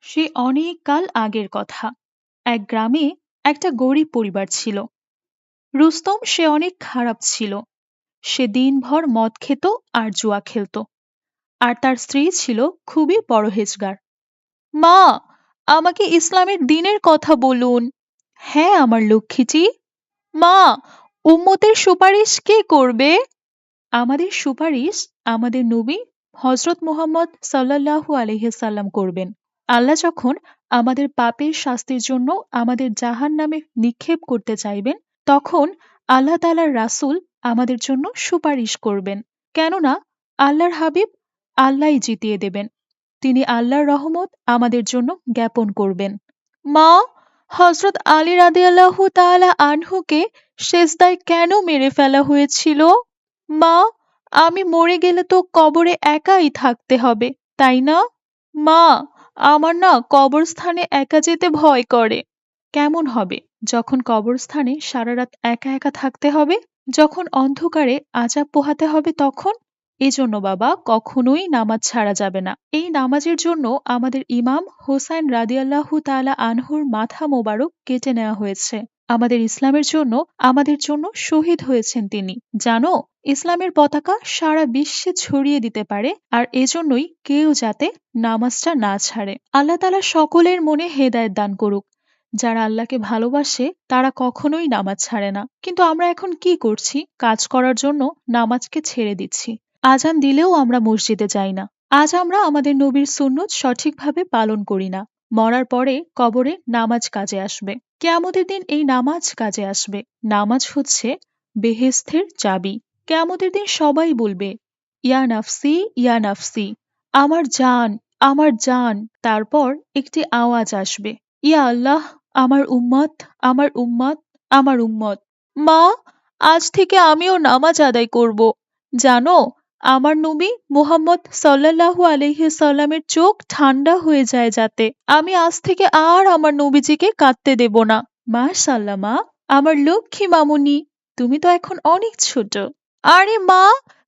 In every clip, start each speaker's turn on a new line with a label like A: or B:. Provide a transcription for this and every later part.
A: সে অনেক কাল আগের কথা। এক গ্রামে একটা গরিব পরিবার ছিল। রুস্তম সে অনেক খারাপ ছিল। সে দিনভর মদ খেত আর জুয়া খেলত। আর তার স্ত্রী ছিল খুবই পরহেজগার। মা, আমাকে ইসলামের দিনের কথা বলুন। হ্যাঁ আমার লক্ষ্মীটি। মা, উম্মতের সুপারিশ কে করবে? আমাদের সুপারিশ আমাদের নবী হজরত মুহাম্মদ সাল্লাল্লাহু আলাইহিসাল্লাম করবেন। আল্লাহ যখন আমাদের পাপের শাস্তির জন্য আমাদের জাহান্নামে নিক্ষেপ করতে চাইবেন, তখন আল্লাহ তাআলার রাসূল আমাদের জন্য সুপারিশ করবেন। কেননা আল্লাহর হাবিব আল্লাহই জিতিয়ে দেবেন। তিনি আল্লাহর রহমত আমাদের জন্য জ্ঞাপন করবেন। মা, হযরত আলী রাদিয়াল্লাহু তাআলা আনহুকে সেজদায় কেন মেরে ফেলা হয়েছিল? মা, আমি মরে গেলে তো কবরে একাই থাকতে হবে, তাই না? মা, আমার না কবরস্থানে একা যেতে ভয় করে। কেমন হবে যখন কবরস্থানে সারা রাত একা একা থাকতে হবে? যখন অন্ধকারে আযাব পোহাতে হবে তখন? এজন্য বাবা কখনোই নামাজ ছাড়া যাবে না। এই নামাজের জন্য আমাদের ইমাম হোসাইন রাদিয়াল্লাহু তাআলা আনহুর মাথা মোবারক কেটে নেওয়া হয়েছে। আমাদের ইসলামের জন্য আমাদের জন্য শহীদ হয়েছেন তিনি। জানো, ইসলামের পতাকা সারা বিশ্বে ছড়িয়ে দিতে পারে, আর এজন্যই কেউ যাতে নামাজটা না ছাড়ে। আল্লাহ তাআলা সকলের মনে হেদায়েত দান করুক। যারা আল্লাহকে ভালোবাসে তারা কখনোই নামাজ ছাড়ে না। কিন্তু আমরা এখন কি করছি? কাজ করার জন্য নামাজকে ছেড়ে দিচ্ছি। আজান দিলেও আমরা মসজিদে যাই না। আজ আমরা আমাদের নবীর সুন্নত সঠিকভাবে পালন করি না। মরার পরে কবরে নামাজ কাজে আসবে। কিয়ামতের দিন এই নামাজ কাজে আসবে। নামাজ হচ্ছে বেহেশতের চাবি। কিয়ামতের দিন সবাই বলবে, ইয়া নাফসি ইয়া নাফসি, আমার জান, আমার জান। তারপর একটি আওয়াজ আসবে, ইয়া আল্লাহ, আমার উম্মত, আমার উম্মত, আমার উম্মত। মা, আজ থেকে আমিও নামাজ আদায় করব। জানো, আমার নবী মুহাম্মদ সাল্লাল্লাহু আলাইহি সাল্লামের চোখ ঠান্ডা হয়ে যায় যাতে। আমি আজ থেকে আর আমার নবীজিকে কাঁদতে দেব না। মাশাআল্লাহ মা, আমার লক্ষ্মী মামুনি, তুমি তো এখন অনেক ছোট। আরে মা,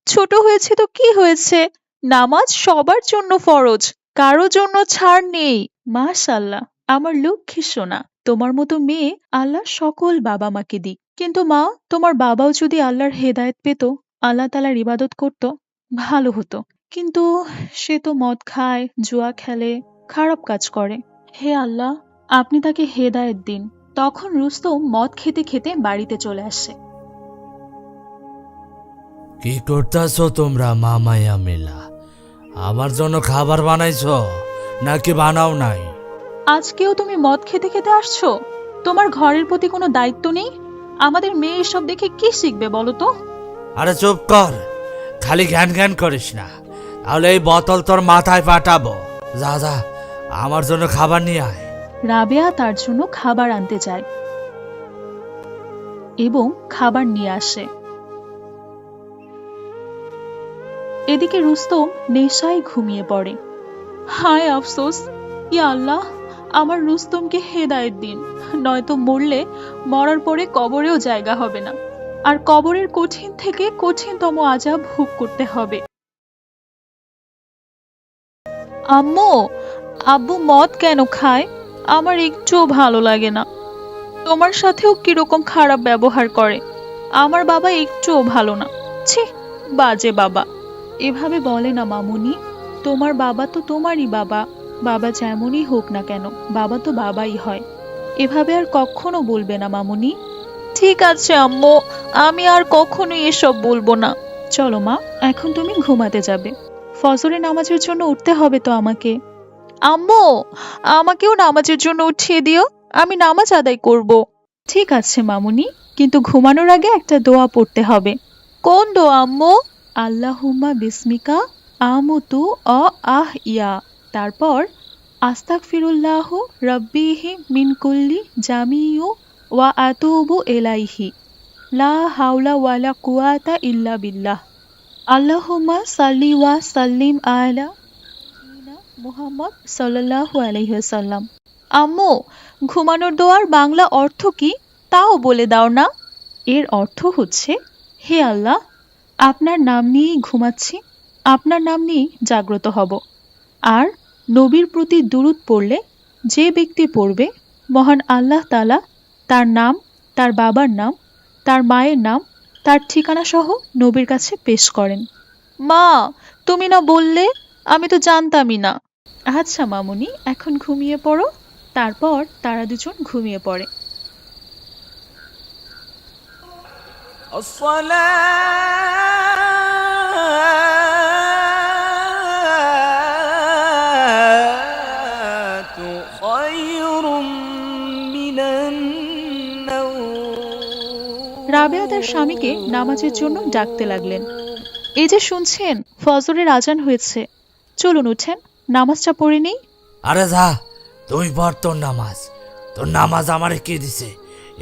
A: ছোট হয়েছে তো কি হয়েছে? নামাজ সবার জন্য ফরজ, কারো জন্য ছাড় নেই। মাশাআল্লাহ, আমার লক্ষ্মী সোনা। তোমার মতো মেয়ে আল্লাহ সকল বাবা মাকে দিক। কিন্তু মা, তোমার বাবাও যদি আল্লাহর হেদায়েত পেত, আল্লাহ তাআলার ইবাদত করত, ভালো হতো। কিন্তু সে তো মদ খায়, জুয়া খেলে, খারাপ কাজ করে। হে আল্লাহ, আপনি তাকে হেদায়েত দিন। তখন রুস্তম মদ খেতে খেতে বাড়িতে চলে আসে।
B: কি করতেছো তোমরা মামায়া মেলা? আমার জন্য খাবার বানাইছো নাকি বানাও নাই?
A: আজকেও তুমি মদ খেতে খেতে আসছো? তোমার ঘরের প্রতি কোনো দায়িত্ব নেই? আমাদের মেয়ে এসব দেখে কি শিখবে বলো তো?
B: আরে চুপ কর, খালি ঘ্যান ঘ্যান করিস না, তাহলে এই বোতল তোর মাথায় ফাটাবো। যা যা, আমার জন্য খাবার নিয়ে আয়।
A: রাবেয়া তার জন্য খাবার আনতে যায় এবং খাবার নিয়ে আসে। এদিকে রুস্তম নেশায় ঘুমিয়ে পড়ে। হায় আফসোস, ইয়া আল্লাহ, আমার রুস্তমকে হেদায়েত দিন, নয়তো মরলে মরার পরে কবরেও জায়গা হবে না, আর কবরের কঠিন থেকে কঠিনতম আযাব ভোগ করতে হবে। আম্মু, আব্বু মদ কেন খায়? আমার একটুও ভালো লাগে না। তোমার সাথেও কিরকম খারাপ ব্যবহার করে। আমার বাবা একটুও ভালো না। ছি, বাজে বাবা। এভাবে বলে না মামুনি, তোমার বাবা তো তোমারই বাবা। বাবা যেমনই হোক না কেন, বাবা তো বাবাই হয়। এভাবে আর কখনো বলবে না মামুনি। ঠিক আছে আম্মু, আমি আর কখনোই এসব বলবো না। চলো মা, এখন তুমি ঘুমাতে যাবে। ফজরের নামাজের জন্য উঠতে হবে তো আমাকে। আম্মু, আমাকেও নামাজের জন্য উঠিয়ে দিও, আমি নামাজ আদায় করব। ঠিক আছে মামুনি, কিন্তু ঘুমানোর আগে একটা দোয়া পড়তে হবে। কোন দোয়া আম্মু? আল্লাহুম্মা বিসমিকা আমুতু অ আহ ইয়া। তারপর আস্তাগফিরুল্লাহু রাব্বিহি মিন কুল্লি জামিউ ওয়া আতুবু ইলাইহি লা হাওলা ওয়ালা কুওয়াতা ইল্লা বিল্লাহ। আল্লাহুম্মা সাল্লি ওয়া সাল্লিম আলা মুহাম্মদ সাল্লাল্লাহু আলাইহি ওয়াসাল্লাম। আম্মু, ঘুমানোর দোয়ার বাংলা অর্থ কি তাও বলে দাও না। এর অর্থ হচ্ছে, হে আল্লাহ, আপনার নাম নিয়েই ঘুমাচ্ছি, আপনার নাম নিয়েই জাগ্রত হব। আর নবীর প্রতি দুরূদ পড়লে যে ব্যক্তি পড়বে মহান আল্লাহ তাআলা তার নাম, তার বাবার নাম, তার মায়ের নাম, তার ঠিকানা সহ নবীর কাছে পেশ করেন। মা, তুমি না বললে? আমি তো জানতামই না। আচ্ছা মামুনি, এখন ঘুমিয়ে পড়ো। তারপর তারা দুজন ঘুমিয়ে পড়ে।
B: الصلاة خير من النوم
A: রাবেয়া তার স্বামীকে নামাজের জন্য ডাকতে লাগলেন। এই যে শুনছেন, ফজরের আজান হয়েছে, চলুন উঠেন, নামাজটা পড়ে নেই।
B: আরে যা, তুই পড় তোর নামাজ। তোর নামাজ আমারে কি দিছে?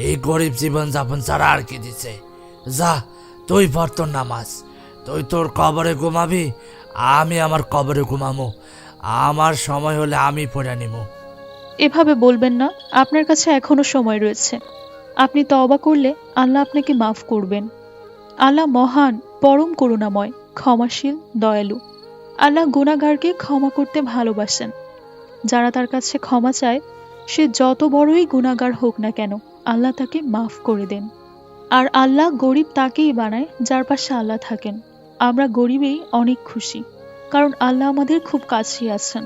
B: এই গরিব জীবন যাপন ছাড়া আর কি দিছে? যা, তুই পড় তোর নামাজ। তুই তোর কবরে ঘুমাবি, আমি আমার কবরে ঘুমামো। আমার সময় হলে আমি পড়ে নিমু।
A: এভাবে বলবেন না, আপনার কাছে এখনো সময় রয়েছে। আপনি তওবা করলে আল্লাহ আপনাকে মাফ করবেন। আল্লাহ মহান, পরম করুণাময়, ক্ষমাশীল, দয়ালু। আল্লাহ গুনাহগারকে ক্ষমা করতে ভালোবাসেন। যারা তার কাছে ক্ষমা চায়, সে যত বড়ই গুনাহগার হোক না কেন, আল্লাহ তাকে মাফ করে দেন। আর আল্লাহ গরিব তাকেই বানায় যার পাশে আল্লাহ থাকেন। আমরা গরিবেই অনেক খুশি, কারণ আল্লাহ আমাদের খুব কাছেই আছেন।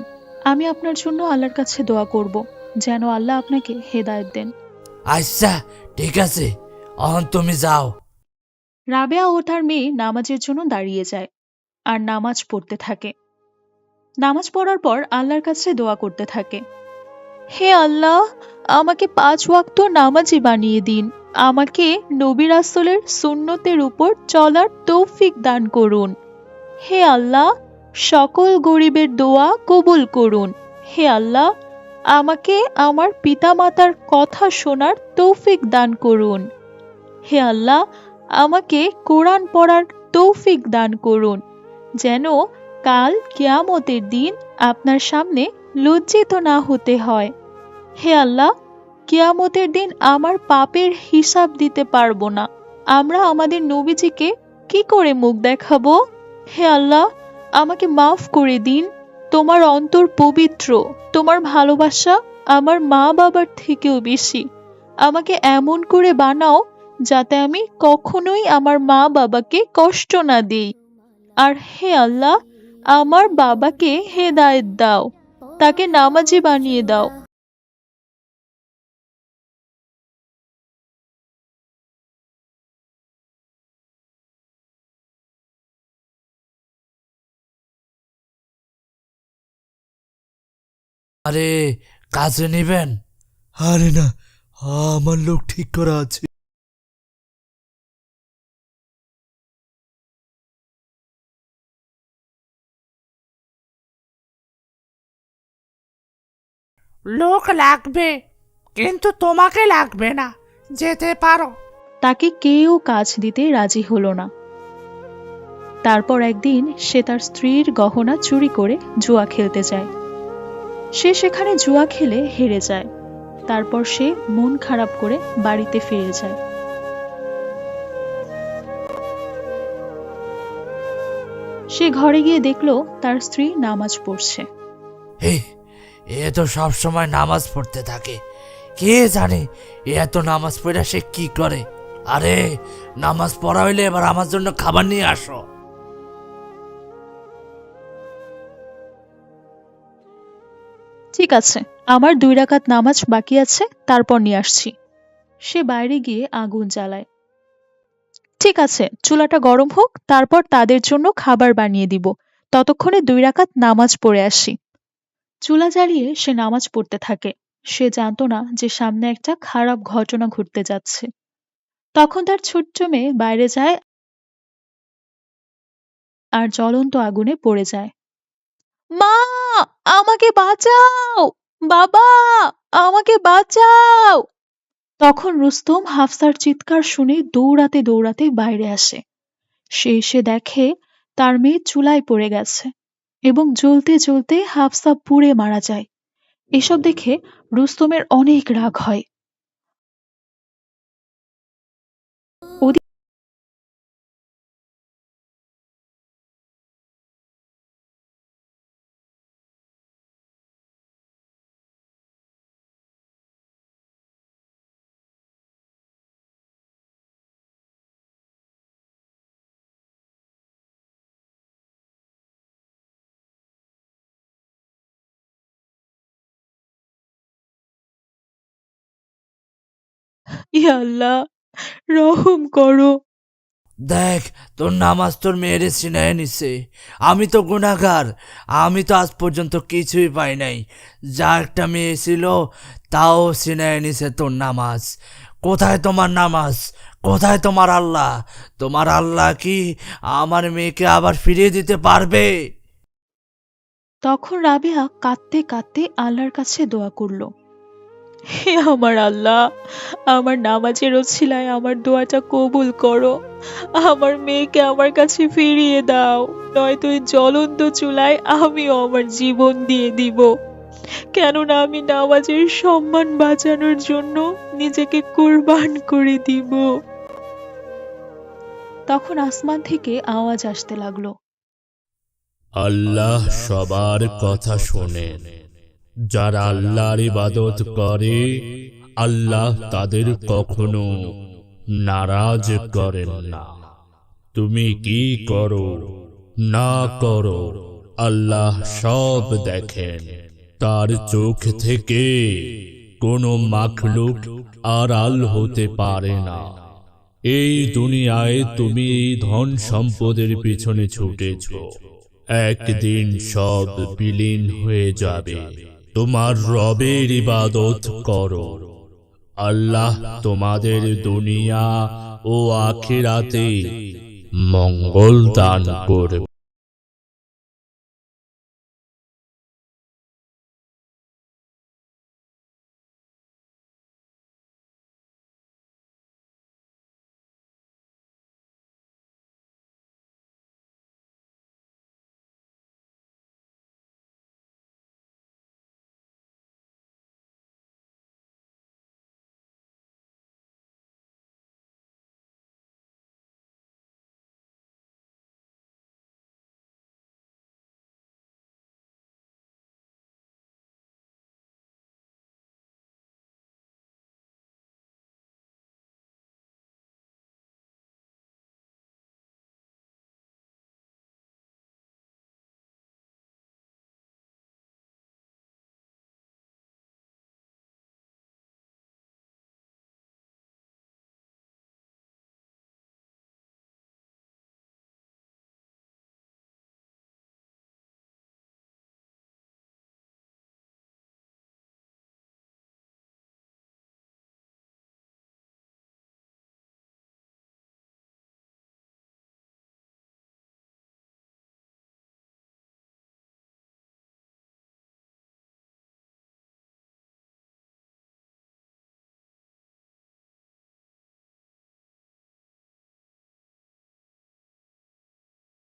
A: আমি আপনার জন্য আল্লাহর কাছে দোয়া করব, যেন আল্লাহ আপনাকে হেদায়েত দেন।
B: আচ্ছা, ঠিক আছে, অহন তুমি যাও।
A: রাবেয়া ও তার মেয়ে নামাজের জন্য দাঁড়িয়ে যায় আর নামাজ পড়তে থাকে। নামাজ পড়ার পর আল্লাহর কাছে দোয়া করতে থাকে। হে আল্লাহ, আমাকে ৫ ওয়াক্ত নামাজি বানিয়ে দিন। আমাকে নবী রাসূলের সুন্নতের উপর চলার তৌফিক দান করুন। হে আল্লাহ, সকল গরিবের দোয়া কবুল করুন। হে আল্লাহ, আমাকে আমার পিতামাতার কথা শোনার তৌফিক দান করুন। হে আল্লাহ, আমাকে কোরআন পড়ার তৌফিক দান করুন, যেন কাল কিয়ামতের দিন আপনার সামনে লজ্জিত না হতে হয়। হে আল্লাহ, কিয়ামতের দিন আমার পাপের হিসাব দিতে পারবো না। আমরা আমাদের নবীজিকে কি করে মুখ দেখাবো? হে আল্লাহ, আমাকে মাফ করে দিন। তোমার অন্তর পবিত্র, তোমার ভালোবাসা আমার মা বাবার থেকেও বেশি। আমাকে এমন করে বানাও যাতে আমি কখনোই আমার মা বাবাকে কষ্ট না দিই। আর হে আল্লাহ, আমার বাবাকে হেদায়েত দাও, তাকে নামাজি বানিয়ে দাও।
B: আরে, কাজে নিবেন? আরে না, আমার লোক ঠিক করা আছে। লোক লাগবে, কিন্তু তোমাকে লাগবে না, যেতে পারো।
A: তাকে কেউ কাজ দিতে রাজি হলো না। তারপর একদিন সে তার স্ত্রীর গহনা চুরি করে জুয়া খেলতে যায়। সে সেখানে জুয়া খেলে হেরে যায়। তারপর সে মন খারাপ করে বাড়িতে ফিরে যায়। সে ঘরে গিয়ে দেখলো তার স্ত্রী নামাজ পড়ছে।
B: হে, এ তো সব সময় নামাজ পড়তে থাকে। কে জানে এ এত নামাজ পড়া সে কি করে? আরে, নামাজ পড়া হইলে এবার আমার জন্য খাবার নিয়ে আসো।
A: ঠিক আছে, আমার 2 রাকাত নামাজ বাকি আছে, তারপর নিয়ে আসছি। সে বাইরে গিয়ে আগুন জ্বালায়। ঠিক আছে, চুলাটা গরম হোক, তারপর তাদের জন্য খাবার বানিয়ে দিব। ততক্ষণে 2 রাকাত নামাজ পড়ে আসি। চুলা জ্বালিয়ে সে নামাজ পড়তে থাকে। সে জানতো না যে সামনে একটা খারাপ ঘটনা ঘটতে যাচ্ছে। তখন তার ছোট্ট মেয়ে বাইরে যায় আর জ্বলন্ত আগুনে পড়ে যায়। মা, আমাকে বাঁচাও! বাবা, আমাকে বাঁচাও! তখন রুস্তম হাফসার চিৎকার শুনে দৌড়াতে দৌড়াতে বাইরে আসে। সে এসে দেখে তার মেয়ে চুলায় পড়ে গেছে এবং জ্বলতে জ্বলতে হাফসা পুড়ে মারা যায়। এসব দেখে রুস্তমের অনেক রাগ হয়। ইয়া আল্লাহ, রহম করো।
B: দেখ, তোর নামাজ তোর মেয়েরে ছিনায় নিছে। আমি তো গুনাহগার, আমি তো আজ পর্যন্ত কিছুই পাই নাই। যা একটা মেয়ে ছিল তাও ছিনায় নিছে তোর নামাজ। কোথায় তোমার নামাজ? কোথায় তোমার আল্লাহ? তোমার আল্লাহ কি আমার মেয়েকে আবার ফিরিয়ে দিতে পারবে?
A: তখন রাবেয়া কাঁদতে কাঁদতে আল্লাহর কাছে দোয়া করলো, হে আমার আল্লাহ, আমার নামাজের ওছিলায় আমার দোয়াটা কবুল করো। আমার মেয়েকে আমার কাছে ফিরিয়ে দাও, নয়তো এই জ্বলন্ত চুলায় আমিও আমার জীবন দিয়ে দিব। কেননা আমি নামাজের সম্মান বাঁচানোর জন্য নিজেকে কুরবান করে দিব। তখন আসমান থেকে আওয়াজ আসতে লাগলো,
C: আল্লাহ সবার কথা শোনেন। যারা আল্লাহর ইবাদত করে আল্লাহ তাদের কখনো নারাজ করেন না। তুমি কি করো না করো আল্লাহ সব দেখেন। তার চোখ থেকে কোনো মাখলুক আড়াল হতে পারে না। এই দুনিয়ায় তুমি ধন সম্পদের পিছনে ছুটেছ, একদিন সব বিলীন হয়ে যাবে। তোমার রবের ইবাদত করো, আল্লাহ তোমাদের দুনিয়া ও আখিরাতে মঙ্গল দান করবে।